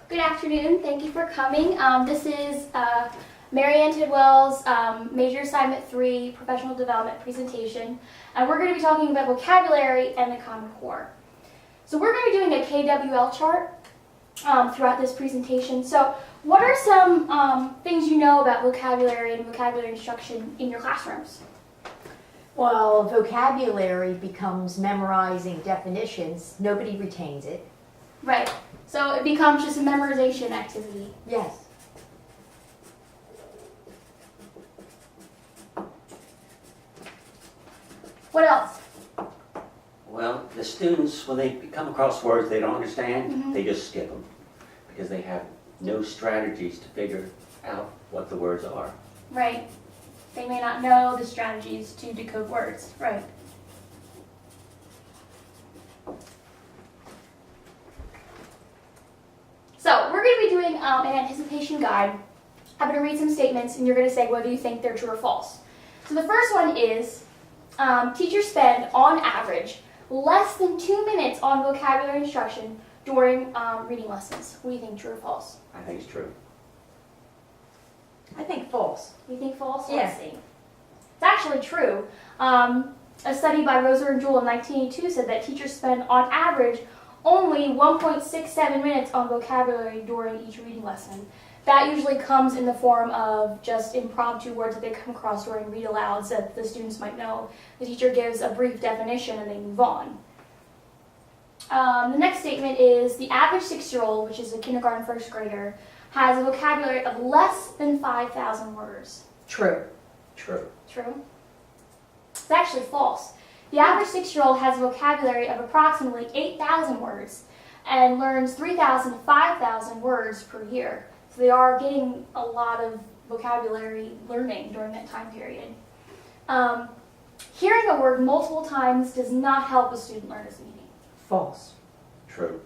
Good afternoon. Thank you for coming. This is Marianne Tidwell's Major Assignment 3 Professional Development presentation, and we're going to be talking about vocabulary and the Common Core. So we're going to be doing a KWL chart throughout this presentation. So what are some things you know about vocabulary and vocabulary instruction in your classrooms? Well, vocabulary becomes memorizing definitions. Nobody retains it. Right. So it becomes just a memorization activity. Yes. What else? Well, the students, when they come across words they don't understand, they just skip them because they have no strategies to figure out what the words are. Right. They may not know the strategies to decode words. Right. So we're going to be doing an anticipation guide. I'm going to read some statements and you're going to say whether you think they're true or false. So the first one is, teachers spend, on average, less than 2 minutes on vocabulary instruction during reading lessons. What do you think, true or false? I think it's true. I think false. You think false? Yeah. Let's see. It's actually true. A study by Roser and Jewell in 1982 said that teachers spend, on average, only 1.67 minutes on vocabulary during each reading lesson. That usually comes in the form of just impromptu words that they come across during read-alouds that the students might know. The teacher gives a brief definition and they move on. The next statement is, the average 6-year-old, which is a kindergarten first grader, has a vocabulary of less than 5,000 words. True. True. True? It's actually false. The average 6-year-old has a vocabulary of approximately 8,000 words and learns 3,000 to 5,000 words per year. So they are getting a lot of vocabulary learning during that time period. Hearing a word multiple times does not help a student learn its meaning. False. True.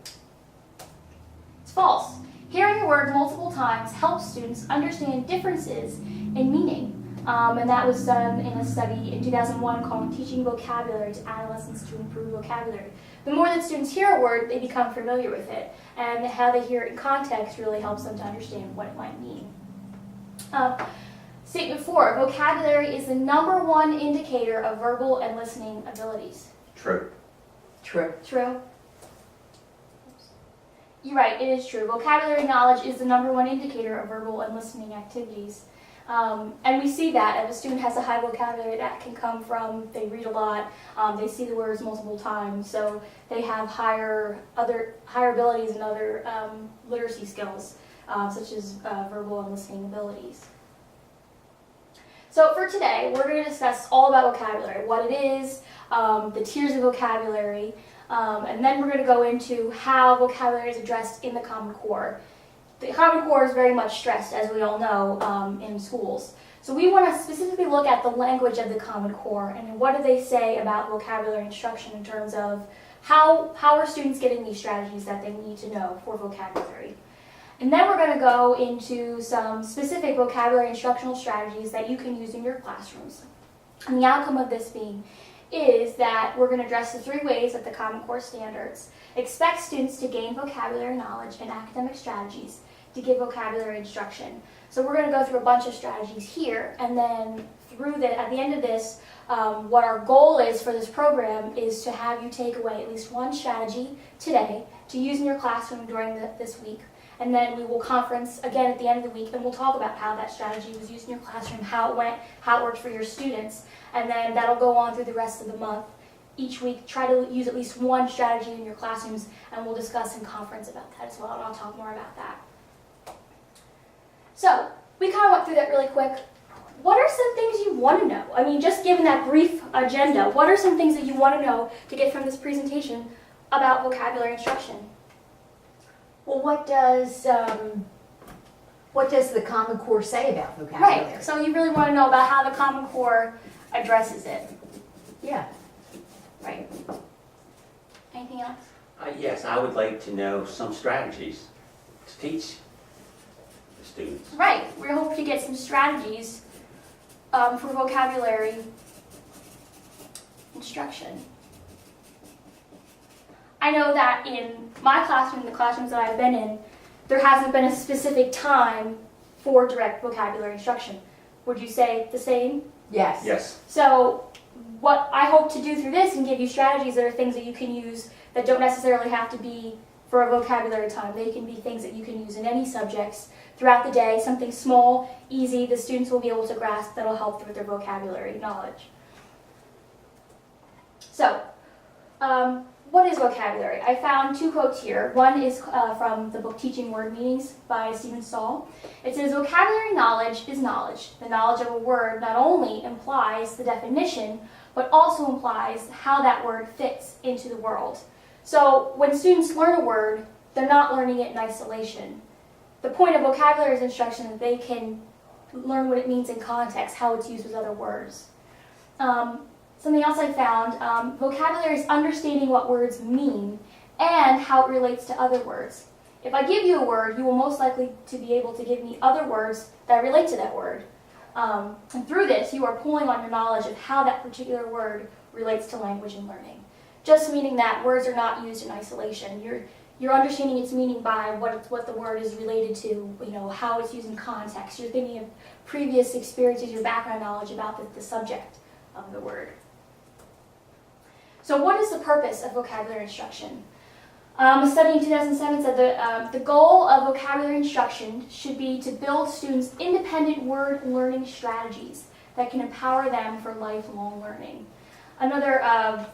It's false. Hearing a word multiple times helps students understand differences in meaning. And that was done in a study in 2001 called Teaching Vocabulary to Adolescents to Improve Vocabulary. The more that students hear a word, they become familiar with it. And how they hear it in context really helps them to understand what it might mean. Statement 4, vocabulary is the #1 indicator of verbal and listening abilities. True. True. True? You're right, it is true. Vocabulary knowledge is the #1 indicator of verbal and listening activities. And we see that if a student has a high vocabulary, that can come from they read a lot, they see the words multiple times, so they have higher abilities and other literacy skills, such as verbal and listening abilities. So for today, we're going to discuss all about vocabulary, what it is, the tiers of vocabulary, and then we're going to go into how vocabulary is addressed in the Common Core. The Common Core is very much stressed, as we all know, in schools. So we want to specifically look at the language of the Common Core and what do they say about vocabulary instruction in terms of how are students getting these strategies that they need to know for vocabulary. And then we're going to go into some specific vocabulary instructional strategies that you can use in your classrooms. And the outcome of this is that we're going to address the 3 ways that the Common Core standards expect students to gain vocabulary knowledge and academic strategies to give vocabulary instruction. So we're going to go through a bunch of strategies here, and then at the end of this, what our goal is for this program is to have you take away at least one strategy today to use in your classroom during this week. And then we will conference again at the end of the week, and we'll talk about how that strategy was used in your classroom, how it went, how it worked for your students. And then that'll go on through the rest of the month. Each week, try to use at least one strategy in your classrooms, and we'll discuss in conference about that as well, and I'll talk more about that. So, we kind of went through that really quick. What are some things you want to know? I mean, just given that brief agenda, what are some things that you want to know to get from this presentation about vocabulary instruction? Well, what does the Common Core say about vocabulary? Right, so you really want to know about how the Common Core addresses it. Yeah. Right. Anything else? Yes, I would like to know some strategies to teach the students. Right, we hope to get some strategies for vocabulary instruction. I know that in my classroom, the classrooms that I've been in, there hasn't been a specific time for direct vocabulary instruction. Would you say the same? Yes. Yes. So what I hope to do through this and give you strategies that are things that you can use that don't necessarily have to be for a vocabulary time. They can be things that you can use in any subjects throughout the day, something small, easy, the students will be able to grasp that'll help with their vocabulary knowledge. So, what is vocabulary? I found two quotes here. One is from the book Teaching Word Meanings by Stephen Stahl. It says, vocabulary knowledge is knowledge. The knowledge of a word not only implies the definition, but also implies how that word fits into the world. So when students learn a word, they're not learning it in isolation. The point of vocabulary is instruction that they can learn what it means in context, how it's used with other words. Something else I found, vocabulary is understanding what words mean and how it relates to other words. If I give you a word, you will most likely to be able to give me other words that relate to that word. And through this, you are pulling on your knowledge of how that particular word relates to language and learning. Just meaning that words are not used in isolation. You're understanding its meaning by what the word is related to, how it's used in context. You're thinking of previous experiences, your background knowledge about the subject of the word. So what is the purpose of vocabulary instruction? A study in 2007 said the goal of vocabulary instruction should be to build students' independent word learning strategies that can empower them for lifelong learning. Another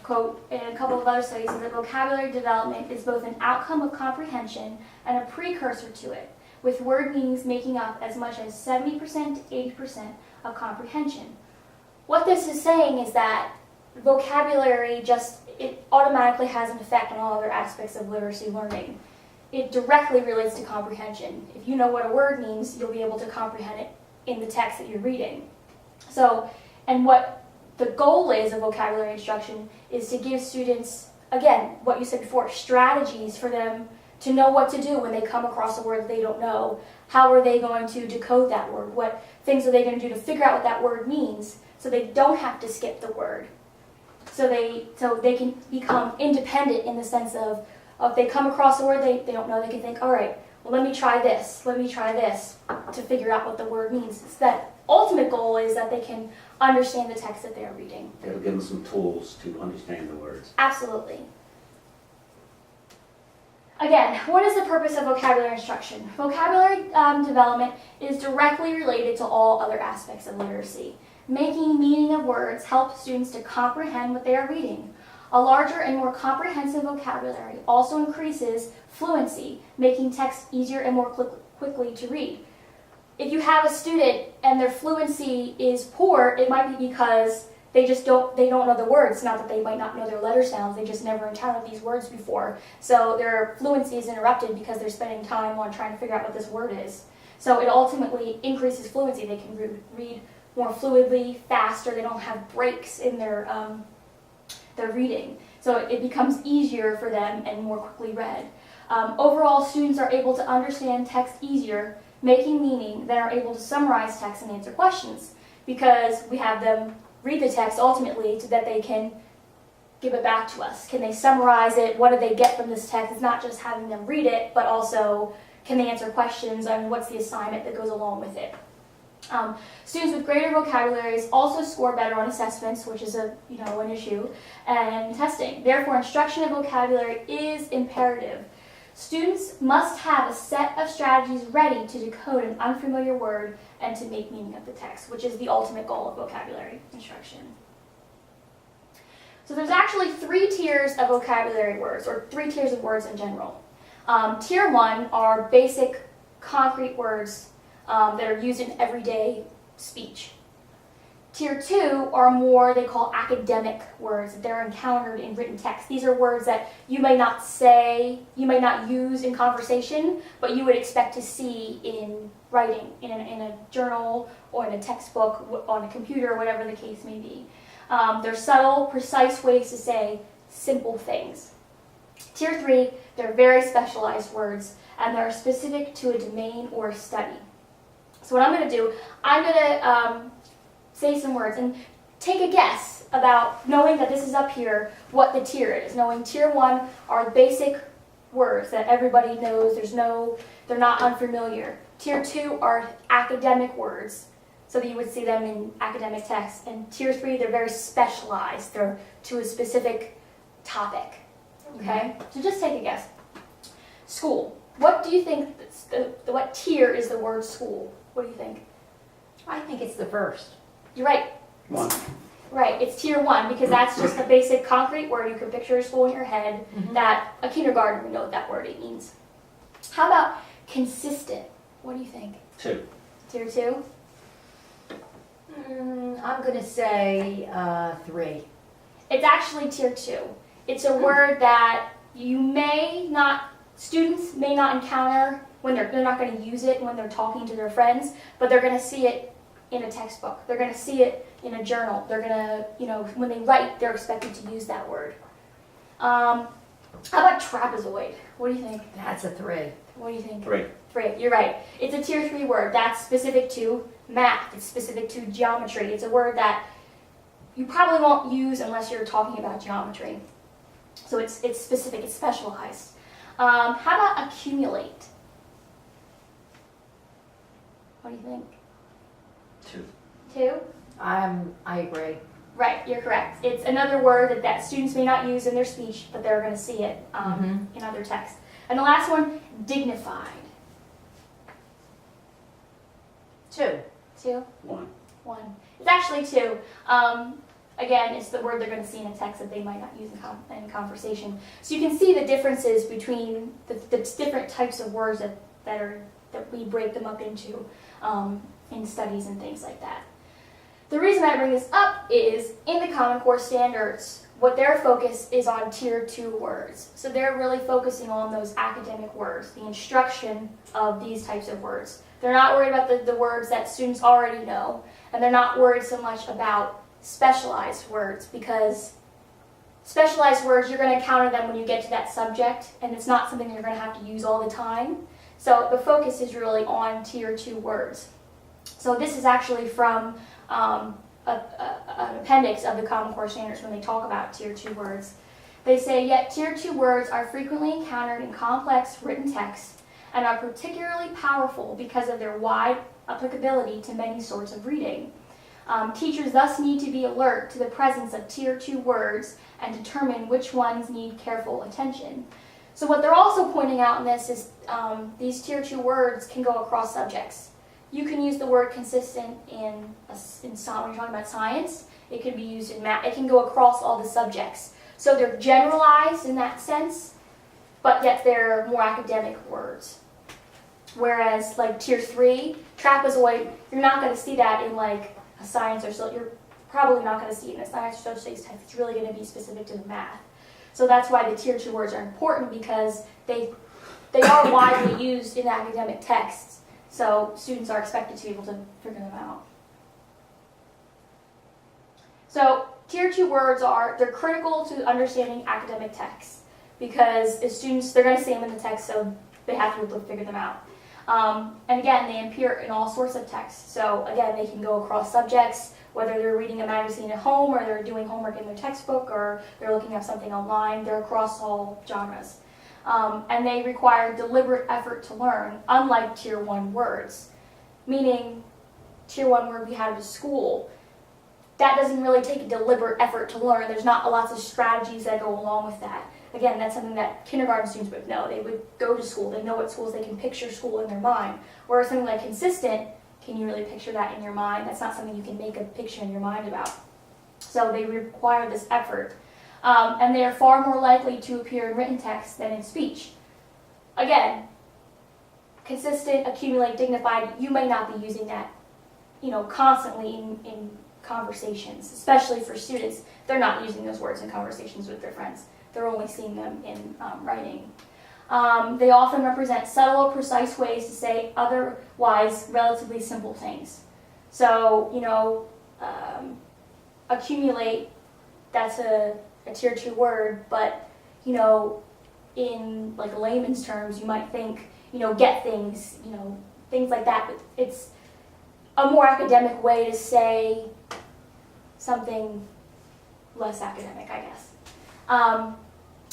quote in a couple of other studies is that vocabulary development is both an outcome of comprehension and a precursor to it, with word meanings making up as much as 70% to 80% of comprehension. What this is saying is that vocabulary it automatically has an effect on all other aspects of literacy learning. It directly relates to comprehension. If you know what a word means, you'll be able to comprehend it in the text that you're reading. So, and what the goal is of vocabulary instruction is to give students, again, what you said before, strategies for them to know what to do when they come across a word that they don't know. How are they going to decode that word? What things are they going to do to figure out what that word means so they don't have to skip the word? So they can become independent in the sense of if they come across a word they don't know, they can think, all right, well, let me try this to figure out what the word means. It's that ultimate goal is that they can understand the text that they are reading. It'll give them some tools to understand the words. Absolutely. Again, what is the purpose of vocabulary instruction? Vocabulary development is directly related to all other aspects of literacy. Making meaning of words helps students to comprehend what they are reading. A larger and more comprehensive vocabulary also increases fluency, making text easier and more quickly to read. If you have a student and their fluency is poor, it might be because they don't know the words. Not that they might not know their letter sounds, they just never encountered these words before. So their fluency is interrupted because they're spending time on trying to figure out what this word is. So it ultimately increases fluency. They can read more fluidly, faster. They don't have breaks in their reading. So it becomes easier for them and more quickly read. Overall, students are able to understand text easier, making meaning, than are able to summarize text and answer questions, because we have them read the text ultimately so that they can give it back to us. Can they summarize it? What do they get from this text? It's not just having them read it, but also can they answer questions on what's the assignment that goes along with it. Students with greater vocabularies also score better on assessments, which is an issue, and testing. Therefore, instruction of vocabulary is imperative. Students must have a set of strategies ready to decode an unfamiliar word and to make meaning of the text, which is the ultimate goal of vocabulary instruction. So there's actually 3 tiers of vocabulary words, or 3 tiers of words in general. Tier 1 are basic, concrete words that are used in everyday speech. Tier 2 are more, they call academic words. They're encountered in written text. These are words that you may not say, you may not use in conversation, but you would expect to see in writing, in a journal or in a textbook, on a computer, whatever the case may be. They're subtle, precise ways to say simple things. Tier 3, they're very specialized words, and they're specific to a domain or study. So what I'm going to do, I'm going to say some words and take a guess about, knowing that this is up here, what the tier is. Knowing tier 1 are basic words that everybody knows. They're not unfamiliar. Tier 2 are academic words, so that you would see them in academic texts. And Tier 3, they're very specialized. They're to a specific topic. Okay? So just take a guess. School. What do you think, what tier is the word school? What do you think? I think it's the first. You're right. 1. Right, it's tier 1 because that's just a basic concrete word. You can picture a school in your head that a kindergarten would know what that word means. How about consistent? What do you think? 2. Tier 2? I'm going to say 3. It's actually tier 2. It's a word that students may not encounter when they're not going to use it when they're talking to their friends, but they're going to see it in a textbook. They're going to see it in a journal. They're going to, when they write, they're expected to use that word. How about trapezoid? What do you think? That's a 3. What do you think? 3. 3. You're right. It's a tier 3 word. That's specific to math. It's specific to geometry. It's a word that you probably won't use unless you're talking about geometry. So it's specific. It's specialized. How about accumulate? What do you think? 2. 2? I agree. Right, you're correct. It's another word that students may not use in their speech, but they're going to see it in other texts. And the last one, dignified. 2. 2? 1. 1. It's actually 2. Again, it's the word they're going to see in a text that they might not use in conversation. So you can see the differences between the different types of words that we break them up into in studies and things like that. The reason I bring this up is in the Common Core standards, what their focus is on tier 2 words. So they're really focusing on those academic words, the instruction of these types of words. They're not worried about the words that students already know, and they're not worried so much about specialized words, because specialized words, you're going to encounter them when you get to that subject, and it's not something you're going to have to use all the time. So the focus is really on tier 2 words. So this is actually from an appendix of the Common Core standards when they talk about tier 2 words. They say, yet tier 2 words are frequently encountered in complex written texts and are particularly powerful because of their wide applicability to many sorts of reading. Teachers thus need to be alert to the presence of tier 2 words and determine which ones need careful attention. So what they're also pointing out in this is these tier 2 words can go across subjects. You can use the word consistent in when you're talking about science. It could be used in math. It can go across all the subjects. So they're generalized in that sense, but yet they're more academic words. Whereas like tier 3, trapezoid, you're not going to see that in like a science or so. You're probably not going to see it in a science or social studies text. It's really going to be specific to the math. So that's why the tier 2 words are important, because they are widely used in academic texts. So students are expected to be able to figure them out. So tier 2 words they're critical to understanding academic texts, because as students, they're going to see them in the text, so they have to be able to figure them out. And again, they appear in all sorts of texts. So again, they can go across subjects, whether they're reading a magazine at home or they're doing homework in their textbook or they're looking up something online. They're across all genres. And they require deliberate effort to learn, unlike tier 1 words. Meaning, tier 1 word we had at school, that doesn't really take a deliberate effort to learn. There's not lots of strategies that go along with that. Again, that's something that kindergarten students would know. They would go to school. They know what schools, they can picture school in their mind. Whereas something like consistent, can you really picture that in your mind? That's not something you can make a picture in your mind about. So they require this effort. And they are far more likely to appear in written text than in speech. Again, consistent, accumulate, dignified, you may not be using that, constantly in conversations, especially for students. They're not using those words in conversations with their friends. They're only seeing them in writing. They often represent subtle, precise ways to say otherwise relatively simple things. So, accumulate, that's a tier 2 word, but, in like layman's terms, you might think, get things, things like that, but it's a more academic way to say something less academic, I guess.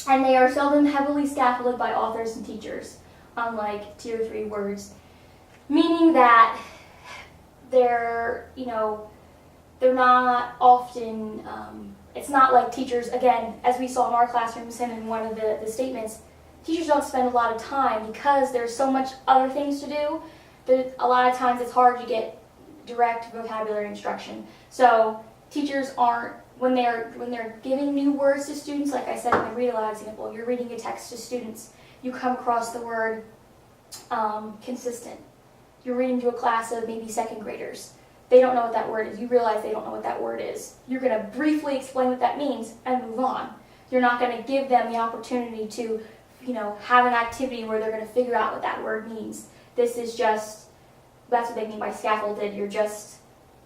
and they are seldom heavily scaffolded by authors and teachers, unlike Tier 3 words, meaning that they're not often, it's not like teachers, again, as we saw in our classrooms and in one of the statements, teachers don't spend a lot of time because there's so much other things to do. A lot of times it's hard to get direct vocabulary instruction. So teachers aren't, when they're giving new words to students, like I said in the read aloud example, you're reading a text to students, you come across the word consistent. You're reading to a class of maybe second graders. They don't know what that word is. You realize they don't know what that word is. You're going to briefly explain what that means and move on. You're not going to give them the opportunity to, have an activity where they're going to figure out what that word means. This is just, that's what they mean by scaffolded. You're just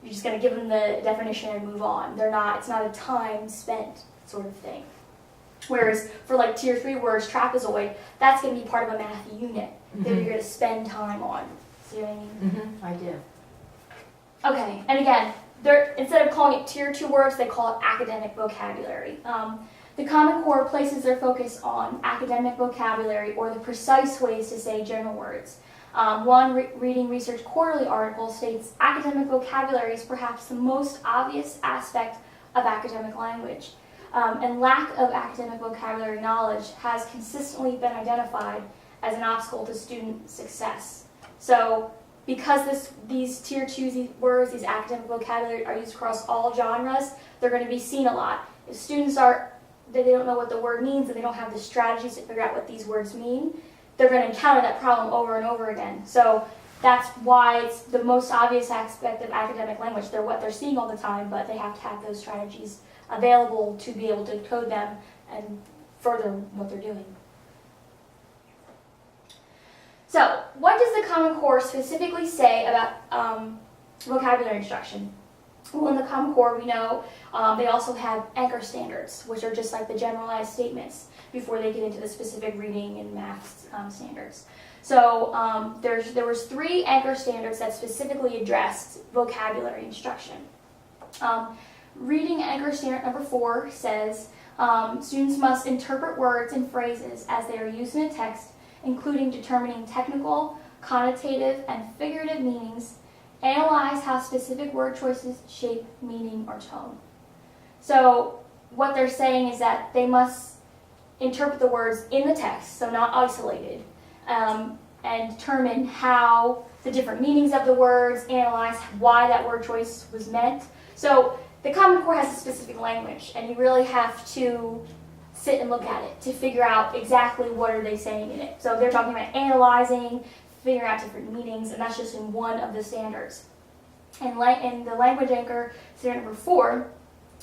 going to give them the definition and move on. It's not a time spent sort of thing. Whereas for like Tier 3 words, trapezoid, that's going to be part of a math unit that you're going to spend time on. See what I mean? I do. Okay, and again, instead of calling it Tier 2 words, they call it academic vocabulary. The Common Core places their focus on academic vocabulary, or the precise ways to say general words. One Reading Research Quarterly article states academic vocabulary is perhaps the most obvious aspect of academic language, and lack of academic vocabulary knowledge has consistently been identified as an obstacle to student success. So, because these Tier 2 words, these academic vocabulary are used across all genres, they're going to be seen a lot. If students they don't know what the word means and they don't have the strategies to figure out what these words mean, they're going to encounter that problem over and over again. So that's why it's the most obvious aspect of academic language. They're what they're seeing all the time, but they have to have those strategies available to be able to code them and further what they're doing. So, what does the Common Core specifically say about vocabulary instruction? Well, in the Common Core, we know they also have anchor standards, which are just like the generalized statements before they get into the specific reading and math standards. So, there was 3 anchor standards that specifically addressed vocabulary instruction. Reading anchor standard number 4 says students must interpret words and phrases as they are used in a text, including determining technical, connotative, and figurative meanings, analyze how specific word choices shape meaning or tone. So what they're saying is that they must interpret the words in the text, so not isolated, and determine how the different meanings of the words, analyze why that word choice was meant. So the Common Core has a specific language, and you really have to sit and look at it to figure out exactly what are they saying in it. So they're talking about analyzing, figuring out different meanings, and that's just in one of the standards. And in the language anchor standard number 4,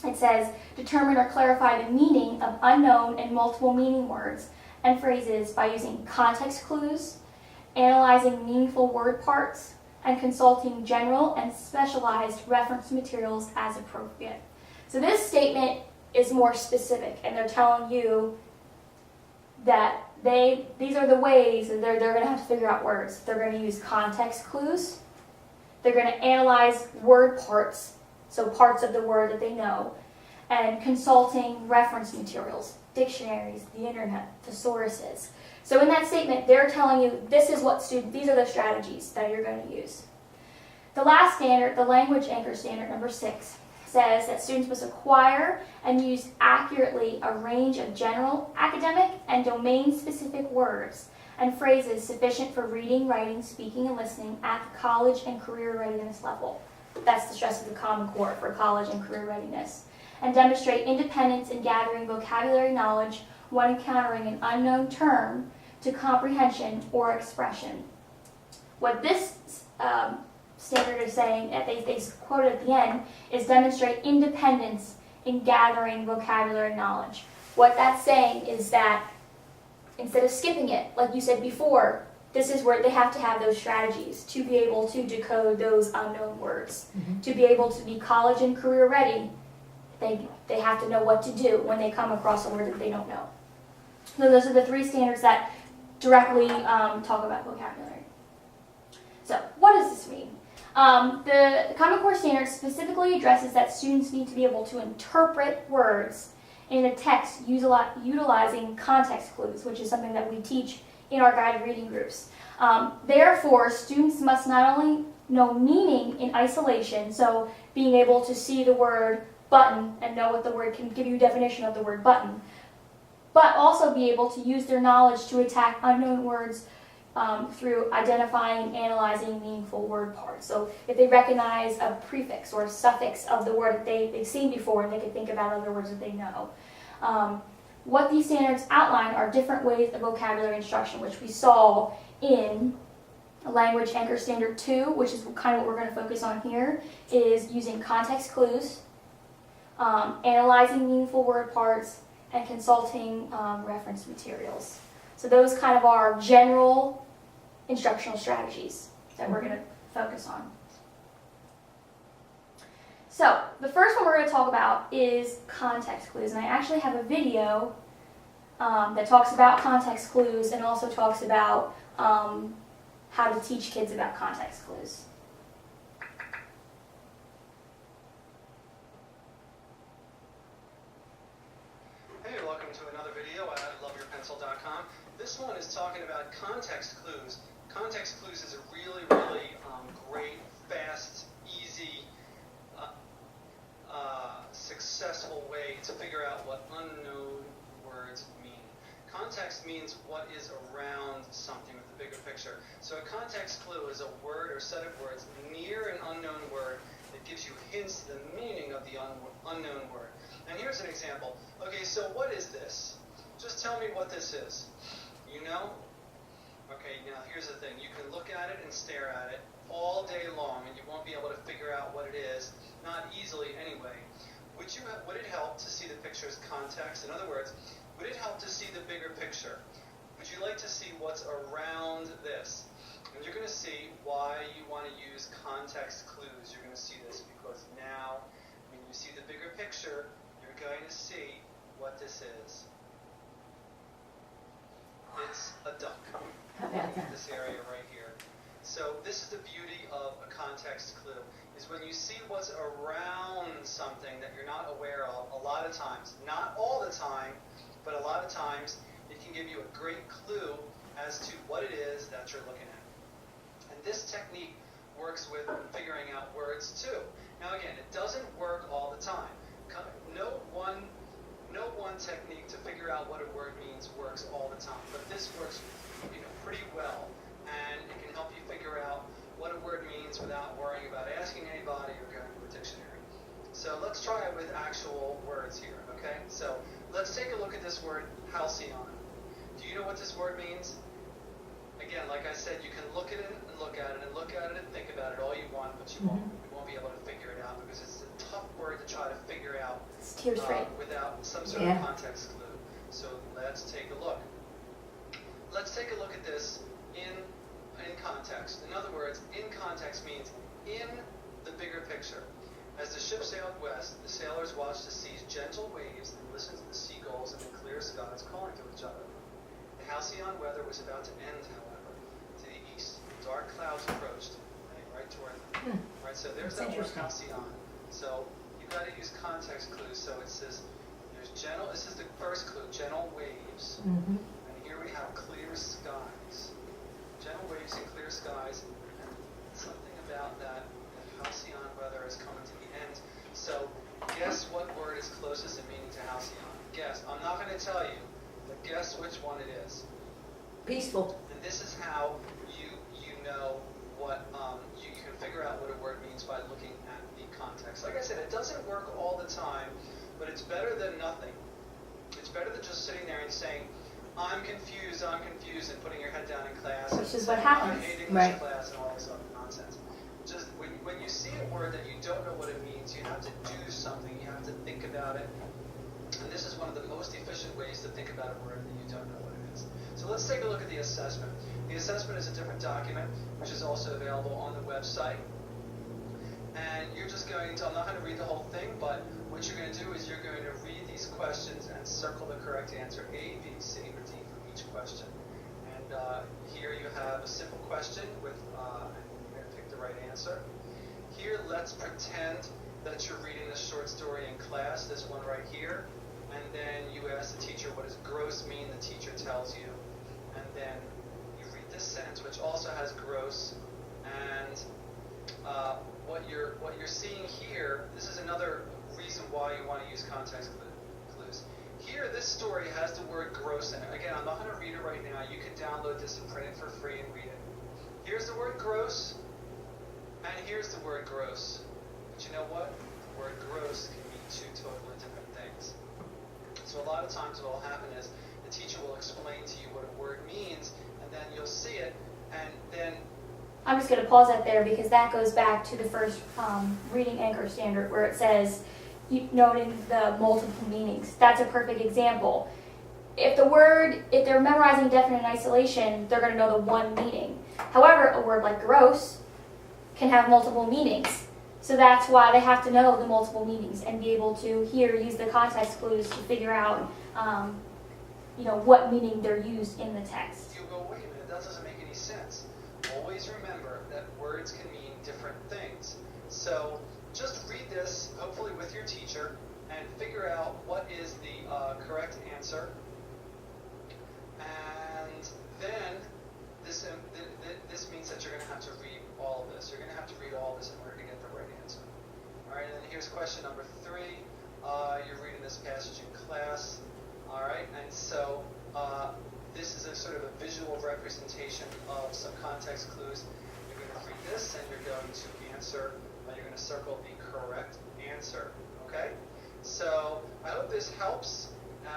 it says, determine or clarify the meaning of unknown and multiple meaning words and phrases by using context clues, analyzing meaningful word parts, and consulting general and specialized reference materials as appropriate. So this statement is more specific, and they're telling you that these are the ways that they're going to have to figure out words. They're going to use context clues. They're going to analyze word parts, so parts of the word that they know, and consulting reference materials, dictionaries, the internet, thesauruses. So in that statement, they're telling you these are the strategies that you're going to use. The last standard, the language anchor standard number 6, says that students must acquire and use accurately a range of general, academic, and domain-specific words and phrases sufficient for reading, writing, speaking, and listening at the college and career readiness level. That's the stress of the Common Core for college and career readiness. And demonstrate independence in gathering vocabulary knowledge when encountering an unknown term to comprehension or expression. What this standard is saying, that they quoted at the end, is demonstrate independence in gathering vocabulary knowledge. What that's saying is that instead of skipping it, like you said before, this is where they have to have those strategies to be able to decode those unknown words. To be able to be college and career ready, they have to know what to do when they come across a word that they don't know. So those are the 3 standards that directly talk about vocabulary. So what does this mean? The Common Core standard specifically addresses that students need to be able to interpret words in a text utilizing context clues, which is something that we teach in our guided reading groups. Therefore, students must not only know meaning in isolation, so being able to see the word button and know what the word can give you a definition of the word button, but also be able to use their knowledge to attack unknown words through identifying and analyzing meaningful word parts. So if they recognize a prefix or a suffix of the word that they've seen before, and they can think about other words that they know. What these standards outline are different ways of vocabulary instruction, which we saw in Language Anchor Standard 2, which is kind of what we're going to focus on here, is using context clues, analyzing meaningful word parts, and consulting reference materials. So those kind of are general instructional strategies that we're going to focus on. So the first one we're going to talk about is context clues, and I actually have a video that talks about context clues and also talks about how to teach kids about context clues. Hey, welcome to another video at loveyourpencil.com. This one is talking about context clues. Context clues is a really great, fast, easy, successful way to figure out what unknown words mean. Context means what is around something with the bigger picture. So a context clue is a word or set of words near an unknown word that gives you hints to the meaning of the unknown word. And here's an example. Okay, so what is this? Just tell me what this is. You know? Okay, now here's the thing. You can look at it and stare at it all day long, and you won't be able to figure out what it is, not easily anyway. Would it help to see the picture's context? In other words, would it help to see the bigger picture? Would you like to see what's around this? And you're going to see why you want to use context clues. You're going to see this because now, when you see the bigger picture, you're going to see what this is. It's a duck. How about that? This area right here. So this is the beauty of a context clue, is when you see what's around something that you're not aware of, a lot of times, not all the time, but a lot of times, it can give you a great clue as to what it is that you're looking at. And this technique works with figuring out words too. Now again, it doesn't work all the time. No one technique to figure out what a word means works all the time, but this works, pretty well, and it can help you figure out what a word means without worrying about asking anybody or going to a dictionary. So let's try it with actual words here, okay? So let's take a look at this word, halcyon. Do you know what this word means? Again, like I said, you can look at it and look at it and look at it and think about it all you want, but you won't be able to figure it out because it's a tough word to try to figure out without some sort of context clue. So let's take a look. Let's take a look at this in context. In other words, in context means in the bigger picture. As the ship sailed west, the sailors watched the sea's gentle waves and listened to the seagulls in the clear skies calling to each other. The halcyon weather was about to end, however. To the east, dark clouds approached, heading right toward them. Right, so there's that word halcyon. So you've got to use context clues. So it says there's gentle. This is the first clue, gentle waves. And here we have clear skies. Gentle waves and clear skies, and something about that halcyon weather is coming to the end. So guess what word is closest in meaning to halcyon? Guess. I'm not going to tell you, but guess which one it is. Peaceful. And this is how you know what you can figure out what a word means by looking at the context. Like I said, it doesn't work all the time, but it's better than nothing. It's better than just sitting there and saying, I'm confused, and putting your head down in class. Which is what happens. I hate English class and all this other nonsense. Just when you see a word that you don't know what it means, you have to do something. You have to think about it. And this is one of the most efficient ways to think about a word that you don't know what it is. So let's take a look at the assessment. The assessment is a different document, which is also available on the website. And you're just going to, I'm not going to read the whole thing, but what you're going to do is you're going to read these questions and circle the correct answer, A, B, C, or D for each question. And here you have a simple question with, and you're going to pick the right answer. Here, let's pretend that you're reading a short story in class, this one right here. and then you ask the teacher, what does gross mean? The teacher tells you, and then you read this sentence, which also has gross, and what you're seeing here, this is another reason why you want to use context clues. Here, this story has the word gross in it. Again, I'm not going to read it right now. You can download this and print it for free and read it. Here's the word gross, and here's the word gross. But you know what? The word gross can mean two totally different things. So a lot of times what will happen is the teacher will explain to you what a word means, and then you'll see it, and then I'm just going to pause that there because that goes back to the first reading anchor standard where it says, noting the multiple meanings. That's a perfect example. If they're memorizing definite in isolation, they're going to know the one meaning. However, a word like gross can have multiple meanings. So that's why they have to know the multiple meanings and be able to use the context clues to figure out what meaning they're used in the text. you go, wait a minute, that doesn't make any sense. Always remember that words can mean different things. So just read this, hopefully with your teacher, and figure out what is the correct answer. And then this means that you're going to have to read all of this. You're going to have to read all this in order to get the right answer. All right, and then here's question number 3. You're reading this passage in class. All right, and so this is a sort of a visual representation of some context clues. You're going to read this, and you're going to answer. You're going to circle the correct answer. Okay? So I hope this helps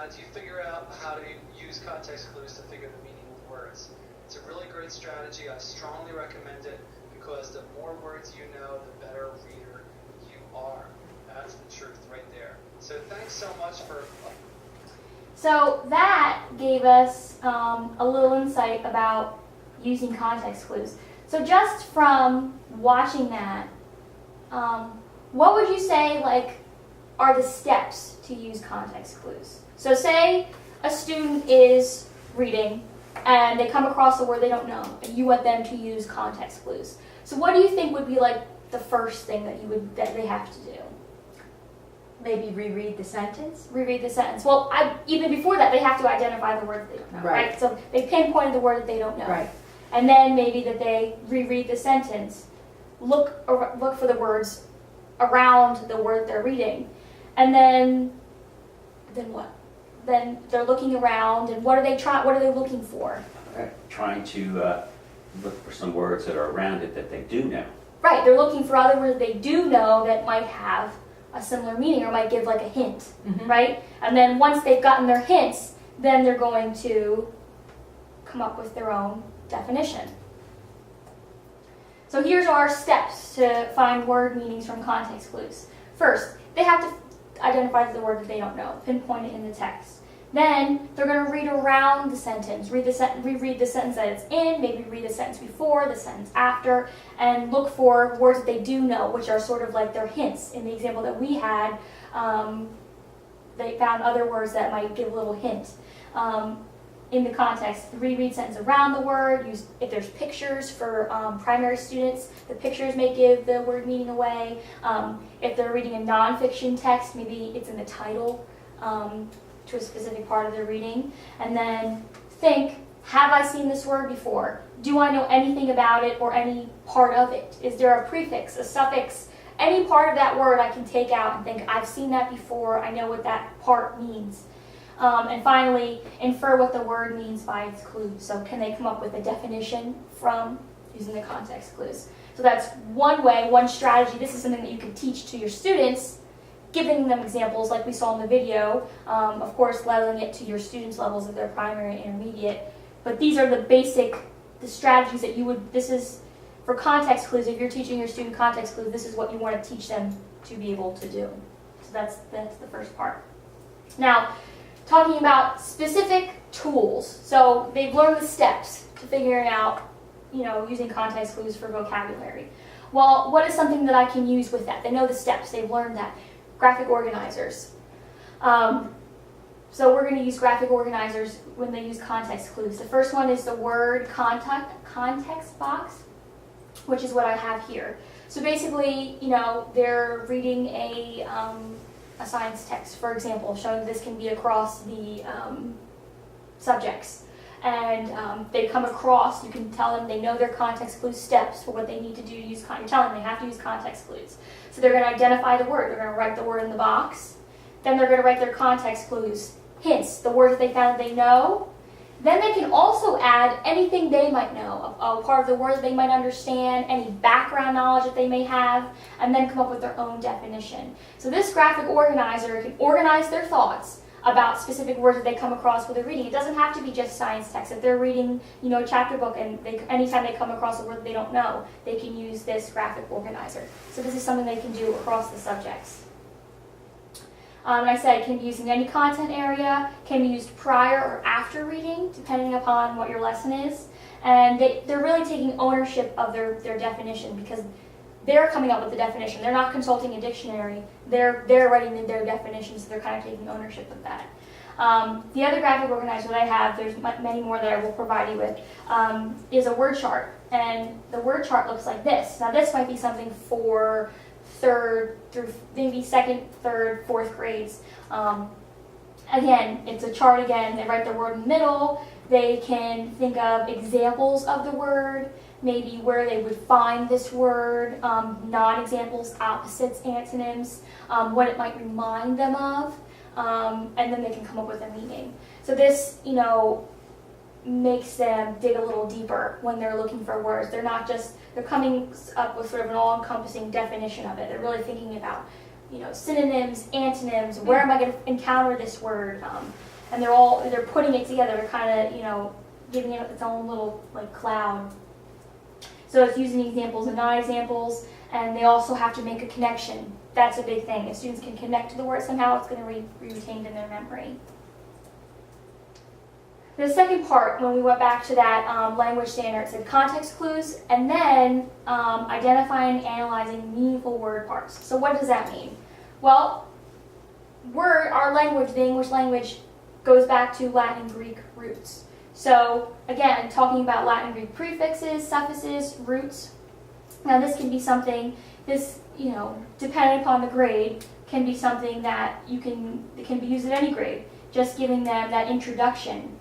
as you figure out how to use context clues to figure the meaning of words. It's a really great strategy. I strongly recommend it because the more words you know, the better reader you are. That's the truth right there. So thanks so much for... So that gave us a little insight about using context clues. So just from watching that, what would you say are the steps to use context clues? So say a student is reading and they come across a word they don't know, and you want them to use context clues. So what do you think would be the first thing that they have to do? Maybe reread the sentence. Reread the sentence. Well, even before that, they have to identify the word that they don't know, right? So they pinpointed the word that they don't know. Right. And then maybe that they reread the sentence, look for the words around the word they're reading. And then what? Then they're looking around, and what are they looking for? Trying to look for some words that are around it that they do know. Right, they're looking for other words they do know that might have a similar meaning or might give a hint, right? And then once they've gotten their hints, then they're going to come up with their own definition. So here's our steps to find word meanings from context clues. First, they have to identify the word that they don't know, pinpoint it in the text. Then they're going to read around the sentence, reread the sentence that it's in, maybe read the sentence before, the sentence after, and look for words that they do know, which are sort of like their hints. In the example that we had, they found other words that might give a little hint. In the context, reread sentence around the word. If there's pictures for primary students, the pictures may give the word meaning away. If they're reading a nonfiction text, maybe it's in the title to a specific part of their reading. And then think, have I seen this word before? Do I know anything about it or any part of it? Is there a prefix, a suffix, any part of that word I can take out and think, I've seen that before, I know what that part means. And finally, infer what the word means by its clues. So can they come up with a definition from using the context clues? So that's one way, one strategy. This is something that you can teach to your students, giving them examples like we saw in the video. Of course, leveling it to your students' levels if they're primary and intermediate. But these are the strategies that this is for context clues. If you're teaching your student context clues, this is what you want to teach them to be able to do. So that's the first part. Now, talking about specific tools. So they've learned the steps to figuring out, using context clues for vocabulary. Well, what is something that I can use with that? They know the steps. They've learned that. Graphic organizers. So we're going to use graphic organizers when they use context clues. The first one is the word context box, which is what I have here. So basically, they're reading a science text, for example, showing this can be across the subjects. And they come across, you can tell them they know their context clue steps for what they need to do to use, you're telling them they have to use context clues. So they're going to identify the word, they're going to write the word in the box, then they're going to write their context clues, hints, the words they found they know. Then they can also add anything they might know, a part of the words they might understand, any background knowledge that they may have, and then come up with their own definition. So this graphic organizer can organize their thoughts about specific words that they come across when they're reading. It doesn't have to be just science text. If they're reading, a chapter book and anytime they come across a word that they don't know, they can use this graphic organizer. So this is something they can do across the subjects. I said it can be used in any content area, can be used prior or after reading, depending upon what your lesson is. And they're really taking ownership of their definition because they're coming up with the definition. They're not consulting a dictionary. They're writing their definition, so they're kind of taking ownership of that. The other graphic organizer that I have, there's many more that I will provide you with, is a word chart. And the word chart looks like this. Now this might be something for third through maybe second, third, fourth grades. Again, it's a chart again. They write the word in the middle. They can think of examples of the word, maybe where they would find this word, non-examples, opposites, antonyms, what it might remind them of, and then they can come up with a meaning. So this, makes them dig a little deeper when they're looking for words. They're not just, they're coming up with sort of an all-encompassing definition of it. They're really thinking about, synonyms, antonyms, where am I going to encounter this word? And they're putting it together. They're kind of, giving it its own little cloud. So it's using examples and non-examples, and they also have to make a connection. That's a big thing. If students can connect to the word somehow, it's going to be retained in their memory. The second part, when we went back to that language standard, it said context clues, and then identifying and analyzing meaningful word parts. So what does that mean? Well, our language, the English language, goes back to Latin and Greek roots. So again, talking about Latin and Greek prefixes, suffixes, roots. Now this can be something, depending upon the grade, can be something that it can be used at any grade, just giving them that introduction.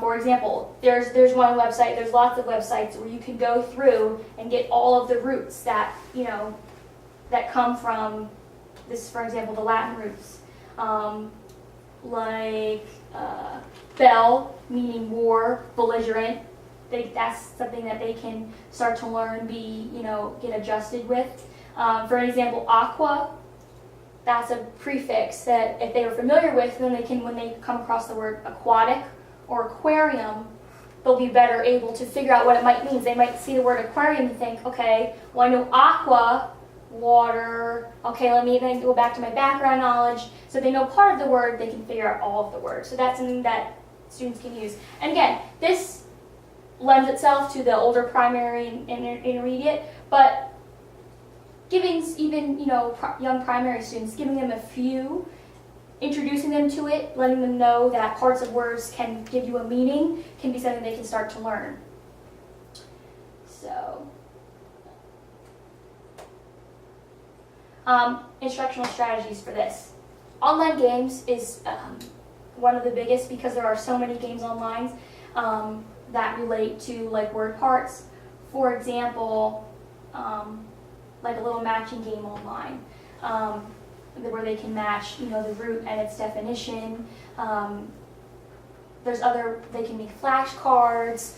For example, there's one website, there's lots of websites where you can go through and get all of the roots that, that come from this, for example, the Latin roots. Bell, meaning war, belligerent. That's something that they can start to learn, get adjusted with. For example, aqua, that's a prefix that if they were familiar with, then they can, when they come across the word aquatic or aquarium, they'll be better able to figure out what it might mean. They might see the word aquarium and think, okay, well I know aqua, water, okay, let me then go back to my background knowledge. So they know part of the word, they can figure out all of the words. So that's something that students can use. And again, this lends itself to the older primary and intermediate, but giving even, young primary students, giving them a few, introducing them to it, letting them know that parts of words can give you a meaning, can be something they can start to learn. So, instructional strategies for this. Online games is one of the biggest because there are so many games online that relate to word parts. For example, like a little matching game online. Where they can match, the root and its definition. They can make flashcards,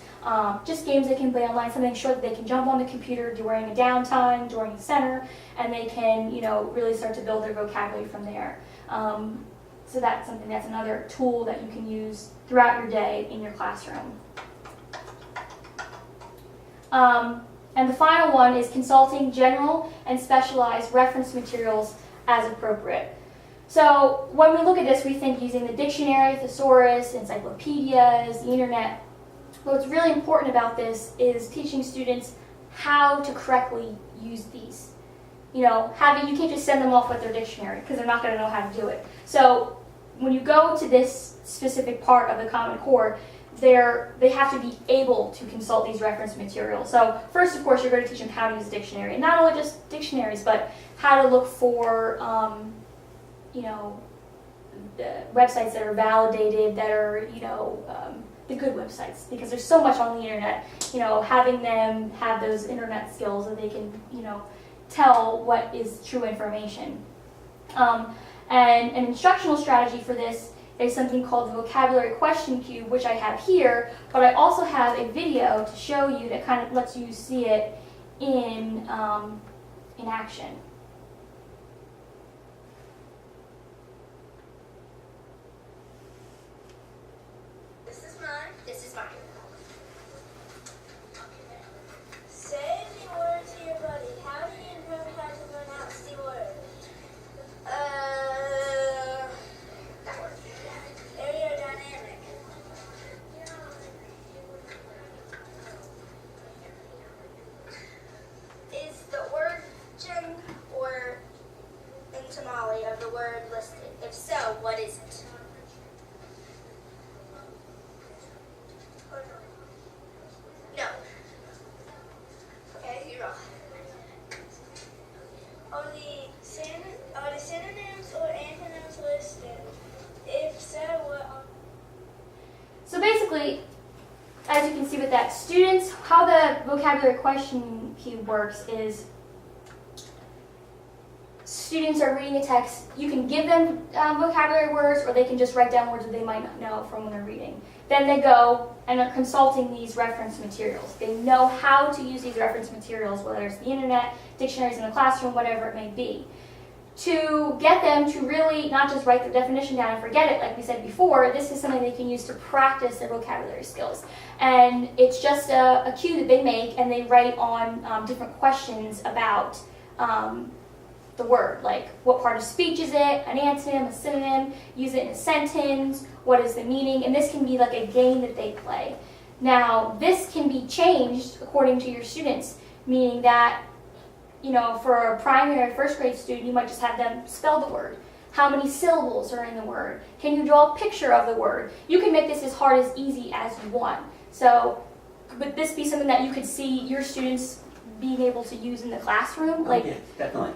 just games they can play online, something short that they can jump on the computer during a downtime, during the center, and they can, really start to build their vocabulary from there. So that's another tool that you can use throughout your day in your classroom. And the final one is consulting general and specialized reference materials as appropriate. So when we look at this, we think using the dictionary, thesaurus, encyclopedias, the internet. What's really important about this is teaching students how to correctly use these. You can't just send them off with their dictionary because they're not going to know how to do it. So when you go to this specific part of the Common Core, they have to be able to consult these reference materials. So first, of course, you're going to teach them how to use a dictionary. And not only just dictionaries, but how to look for the websites that are validated, that are, the good websites, because there's so much on the internet, having them have those internet skills that they can, tell what is true information. And an instructional strategy for this is something called the vocabulary question cube, which I have here, but I also have a video to show you that kind of lets you see it in action. This is mine. This is mine. Say the word to your buddy. How do you know how to pronounce the word? That word. Aerodynamic. Is the origin or etymology of the word listed? If so, what is it? No. Okay, you're wrong. Are the synonyms or antonyms listed? If so, what are... So basically, as you can see with that, students, how the vocabulary question cube works is students are reading a text. You can give them vocabulary words, or they can just write down words that they might not know from when they're reading. Then they go and are consulting these reference materials. They know how to use these reference materials, whether it's the internet, dictionaries in the classroom, whatever it may be, to get them to really not just write the definition down and forget it, like we said before. This is something they can use to practice their vocabulary skills. And it's just a cue that they make, and they write on different questions about the word, like what part of speech is it, an antonym, a synonym, use it in a sentence, what is the meaning, and this can be like a game that they play. Now, this can be changed according to your students, meaning that, for a primary first grade student, you might just have them spell the word. How many syllables are in the word? Can you draw a picture of the word? You can make this as hard as easy as you want. So, would this be something that you could see your students being able to use in the classroom? Oh, yeah, definitely.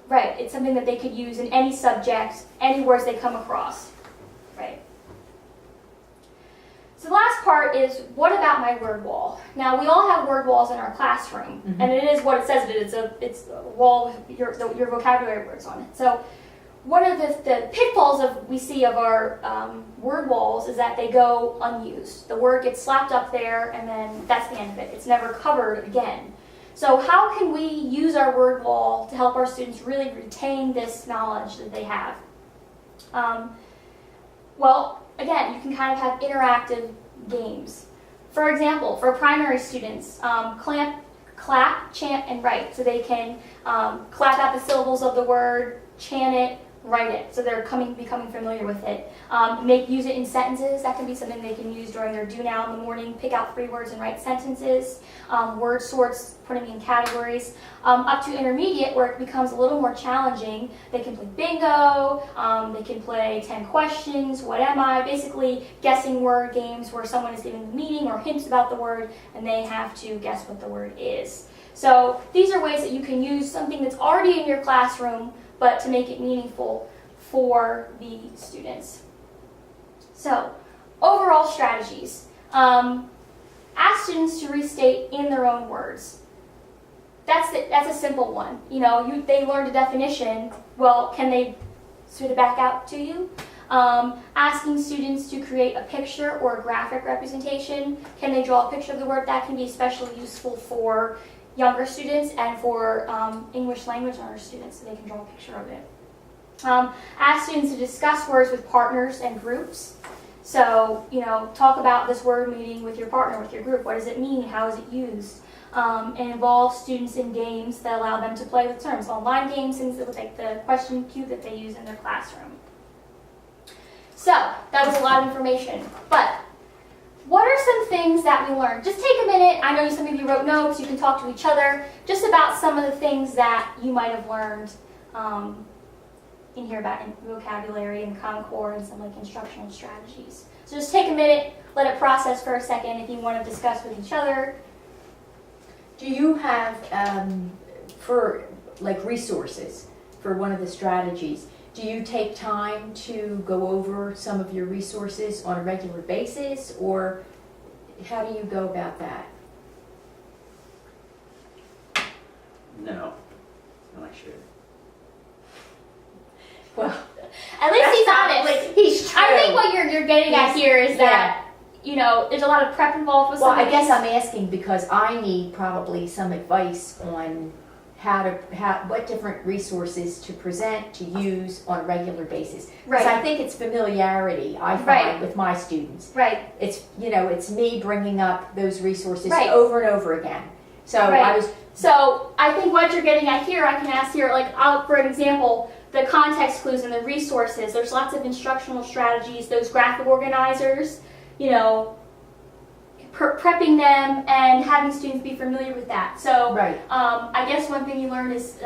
Right, it's something that they could use in any subject, any words they come across, right? So the last part is, what about my word wall? Now, we all have word walls in our classroom, and it is what it says it is. It's a wall with your vocabulary words on it. So one of the pitfalls we see of our word walls is that they go unused. The word gets slapped up there, and then that's the end of it. It's never covered again. So how can we use our word wall to help our students really retain this knowledge that they have? Well, again, you can kind of have interactive games. For example, for primary students, clap, chant, and write. So they can clap out the syllables of the word, chant it, write it. So they're becoming familiar with it. Use it in sentences. That can be something they can use during their do now in the morning. Pick out 3 words and write sentences. Word sorts, putting in categories. Up to intermediate, where it becomes a little more challenging, they can play bingo. They can play 10 questions. What am I? Basically, guessing word games where someone is giving the meaning or hints about the word, and they have to guess what the word is. So these are ways that you can use something that's already in your classroom, but to make it meaningful for the students. So, overall strategies. Ask students to restate in their own words. That's a simple one. They learned a definition. Well, can they spit it back out to you? Asking students to create a picture or a graphic representation. Can they draw a picture of the word? That can be especially useful for younger students and for English language learner students, so they can draw a picture of it. Ask students to discuss words with partners and groups. So, talk about this word meaning with your partner, with your group. What does it mean? How is it used? And involve students in games that allow them to play with terms. Online games, things that look like the question cube that they use in their classroom. So, that was a lot of information. But what are some things that we learned? Just take a minute. I know some of you wrote notes. You can talk to each other just about some of the things that you might have learned in here about vocabulary and Common Core and some instructional strategies. So just take a minute, let it process for a second if you want to discuss with each other. Do you have, for resources for one of the strategies, do you take time to go over some of your resources on a regular basis, or how do you go about that? No, I should. Well, At least he's honest. he's true. I think what you're getting at He's- here is that, you know, there's a lot of prep involved with Well, some I of guess these. I'm asking because I need probably some advice on what different resources to present, to use on a regular basis. Because Right. I think it's familiarity, I find, Right. with my students. Right. It's, it's me bringing up those resources Right. over and over again. So Right. I was, So I think what you're getting at here, I can ask here, like, for an example, the context clues and the resources. There's lots of instructional strategies, those graphic organizers, you know, prepping them and having students be familiar with that. So right, I guess one thing you learn is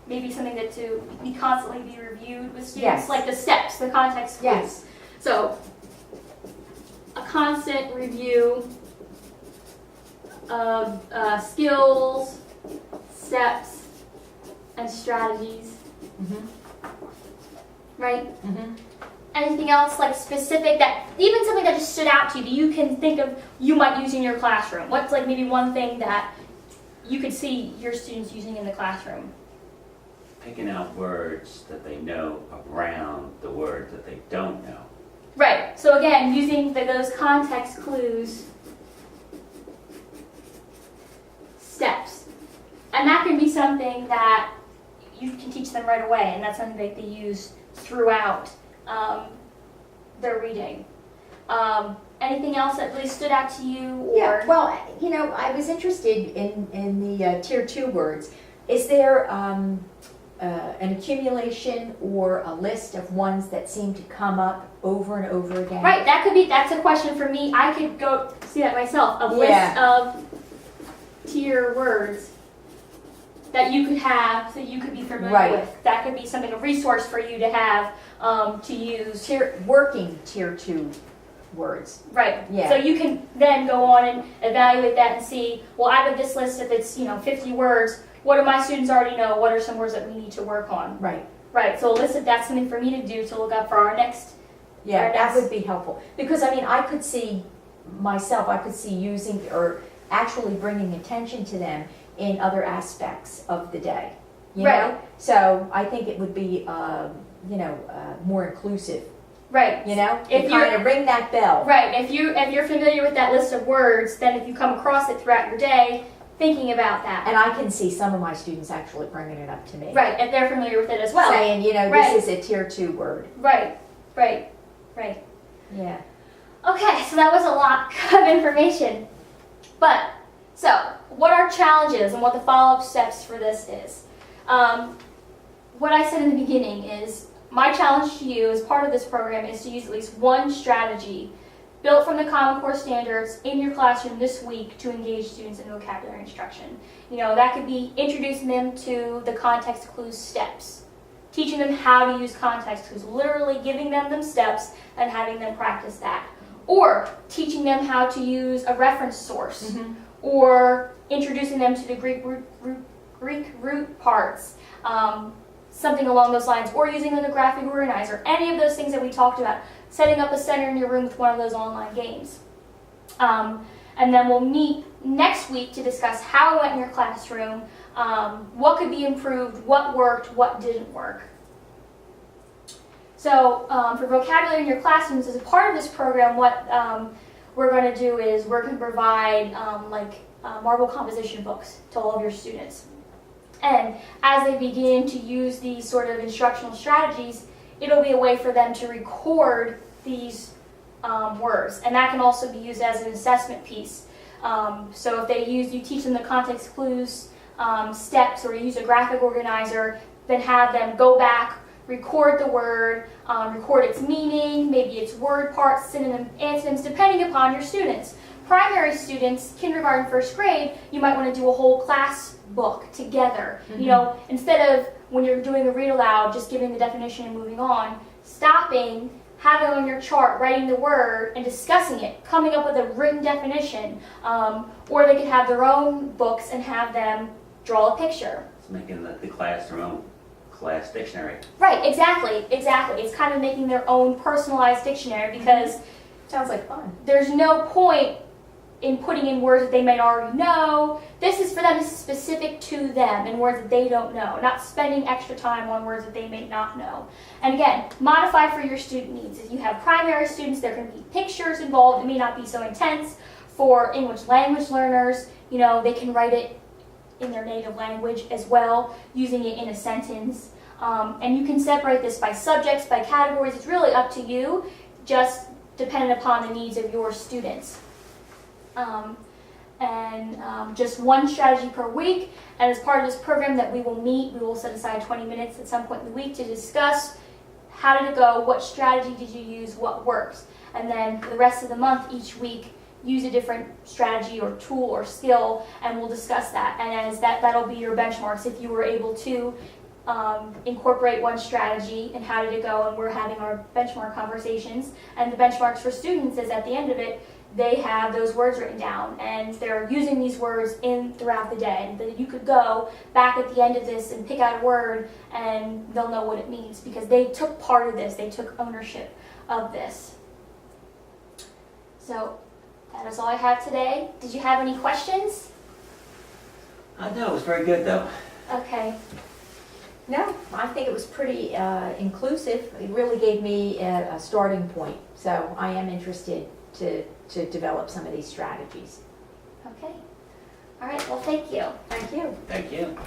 maybe something that to be constantly be reviewed with students, Yes. like the steps, the context clues. yes, So a constant review of skills, steps, and strategies, mhm, right? mhm. Anything else like specific that, even something that just stood out to you that you can think of you might use in your classroom? What's like maybe one thing that you could see your students using in the classroom? Picking out words that they know around the word that they don't know. Right, so again, using those context clues, steps. And that can be something that you can teach them right away, and that's something that they use throughout their reading. Anything else that really stood out to you? Or Yeah, well, I was interested in the Tier 2 words. Is there an accumulation or a list of ones that seem to come up over and over again? Right, that's a question for me. I could go see that myself. A list Yeah. of tier words that you could have, so you could be familiar Right. with. That could be something, a resource for you to have to use. Working Tier 2 words. Right. Yeah. So you can then go on and evaluate that and see, well, out of this list, if it's 50 words, what do my students already know? What are some words that we need to work on? Right. Right. So a list of that's something for me to do to look up for our next. Yeah, Or that next- would be helpful. Because, I could see myself, using or actually bringing attention to them in other aspects of the day. You Right. know? So I think it would be, more inclusive. Right. You know? If You you're- kind of ring that bell. Right. If you're familiar with that list of words, then if you come across it throughout your day, thinking about that. And I can see some of my students actually bringing it up to me. Right. If they're familiar with it as well. Saying, Right. this is a Tier 2 word. Right. Right. Right. Yeah. Okay, so that was a lot of information. But, so, what our challenge is and what the follow-up steps for this is. What I said in the beginning is, my challenge to you as part of this program is to use at least one strategy built from the Common Core standards in your classroom this week to engage students in vocabulary instruction. That could be introducing them to the context clues steps, teaching them how to use context clues, literally giving them steps and having them practice that. Or teaching them how to use a reference source, Mhm. or introducing them to the Greek root parts, something along those lines, or using a graphic organizer, any of those things that we talked about, setting up a center in your room with one of those online games. And then we'll meet next week to discuss how it went in your classroom, what could be improved, what worked, what didn't work. So for vocabulary in your classrooms, as a part of this program, what we're going to do is we're going to provide marble composition books to all of your students. And as they begin to use these sort of instructional strategies, it'll be a way for them to record these words. And that can also be used as an assessment piece. So if you teach them the context clues, steps, or use a graphic organizer, then have them go back, record the word, record its meaning, maybe its word parts, synonym, antonyms, depending upon your students. Primary students, kindergarten, first grade, you might want to do a whole class book together. Mhm. Instead of when you're doing a read aloud, just giving the definition and moving on, stopping, having on your chart, writing the word and discussing it, coming up with a written definition, or they could have their own books and have them draw a picture. It's making the class their own class dictionary. Right, exactly. It's kind of making their own personalized dictionary because Sounds like fun. there's no point in putting in words that they might already know. This is for them, this is specific to them and words that they don't know, not spending extra time on words that they may not know. And again, modify for your student needs. If you have primary students, there can be pictures involved. It may not be so intense. For English language learners, you know, they can write it in their native language as well, using it in a sentence. And you can separate this by subjects, by categories. It's really up to you, just dependent upon the needs of your students. Just one strategy per week. And as part of this program that we will meet, we will set aside 20 minutes at some point in the week to discuss how did it go, what strategy did you use, what works. And then for the rest of the month, each week, use a different strategy or tool or skill, and we'll discuss that. And as that'll be your benchmarks. If you were able to incorporate one strategy and how did it go, and we're having our benchmark conversations. And the benchmarks for students is at the end of it, they have those words written down and they're using these words throughout the day. And that you could go back at the end of this and pick out a word and they'll know what it means because they took part of this, they took ownership of this. So that is all I have today. Did you have any questions? No, it was very good though. Okay. No, I think it was pretty inclusive. It really gave me a starting point. So I am interested to develop some of these strategies. Okay. All right. Well, thank you. Thank you. Thank you.